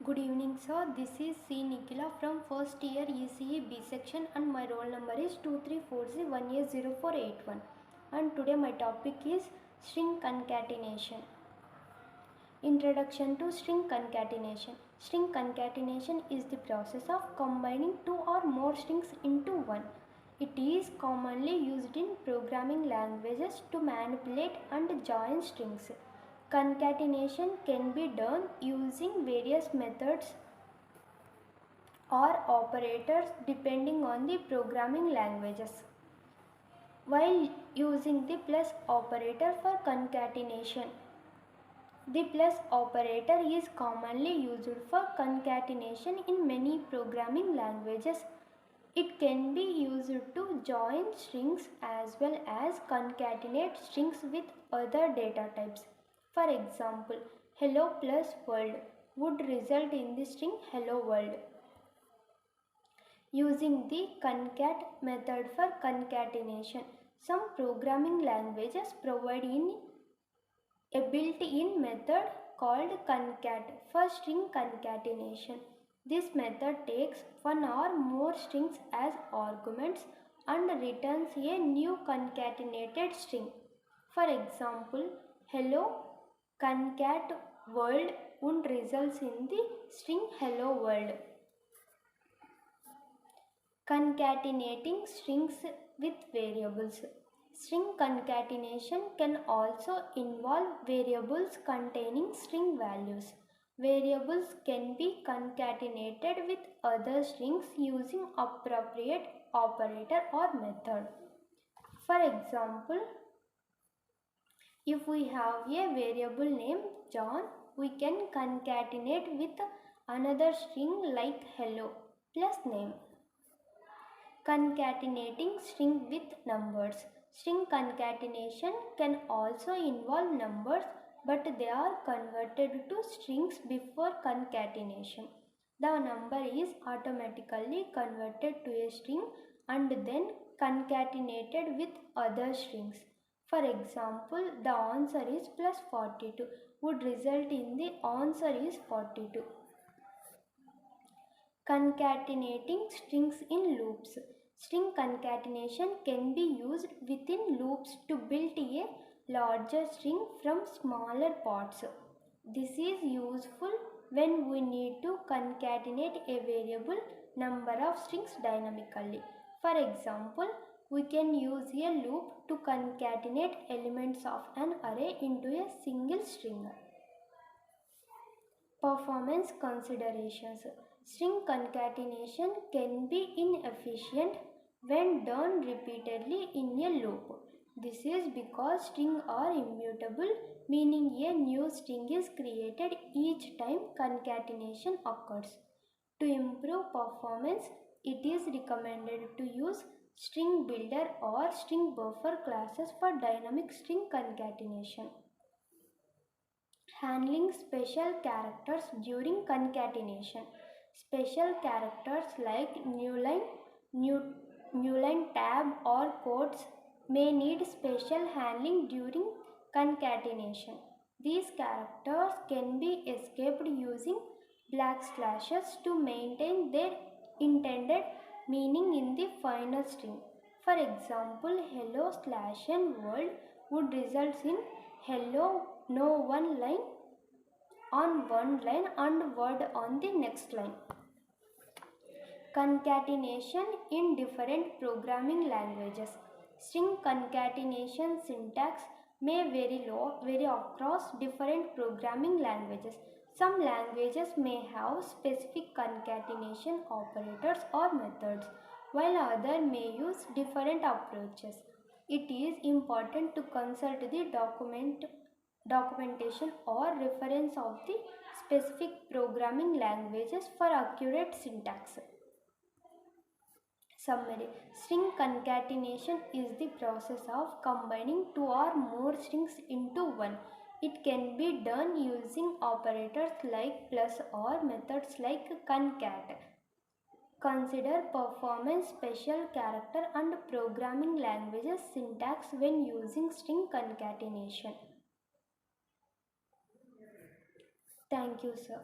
Good evening, sir. This is C. Nikhila from first year ECE B section and my roll number is 2340180481. And today my topic is string concatenation. Introduction to string concatenation. String concatenation is the process of combining two or more strings into one. It is commonly used in programming languages to manipulate and join strings. Concatenation can be done using various methods or operators depending on the programming languages. While using the plus operator for concatenation, the plus operator is commonly used for concatenation in many programming languages. It can be used to join strings as well as concatenate strings with other data types. For example, hello plus world would result in the string hello world. Using the concat method for concatenation, some programming languages provide a built-in method called concat for string concatenation. This method takes one or more strings as arguments and returns a new concatenated string. For example, hello concat world would result in the string hello world. Concatenating strings with variables. String concatenation can also involve variables containing string values. Variables can be concatenated with other strings using appropriate operator or method. For example, if we have a variable named John, we can concatenate with another string like hello plus name. Concatenating string with numbers. String concatenation can also involve numbers, but they are converted to strings before concatenation. The number is automatically converted to a string and then concatenated with other strings. For example, the answer is plus 42 would result in the answer is 42. Concatenating strings in loops. String concatenation can be used within loops to build a larger string from smaller parts. This is useful when we need to concatenate a variable number of strings dynamically. For example, we can use a loop to concatenate elements of an array into a single string. Performance considerations. String concatenation can be inefficient when done repeatedly in a loop. This is because strings are immutable, meaning a new string is created each time concatenation occurs. To improve performance, it is recommended to use string builder or string buffer classes for dynamic string concatenation. Handling special characters during concatenation. Special characters like newline tab or quotes may need special handling during concatenation. These characters can be escaped using backslashes to maintain their intended meaning in the final string. For example, hello /n world would result in hello no one line on one line and word on the next line. Concatenation in different programming languages. String concatenation syntax may vary across different programming languages. Some languages may have specific concatenation operators or methods, while others may use different approaches. It is important to consult the documentation or reference of the specific programming languages for accurate syntax. Summary. String concatenation is the process of combining two or more strings into one. It can be done using operators like plus or methods like concat. Consider performance, special character and programming languages syntax when using string concatenation. Thank you, sir.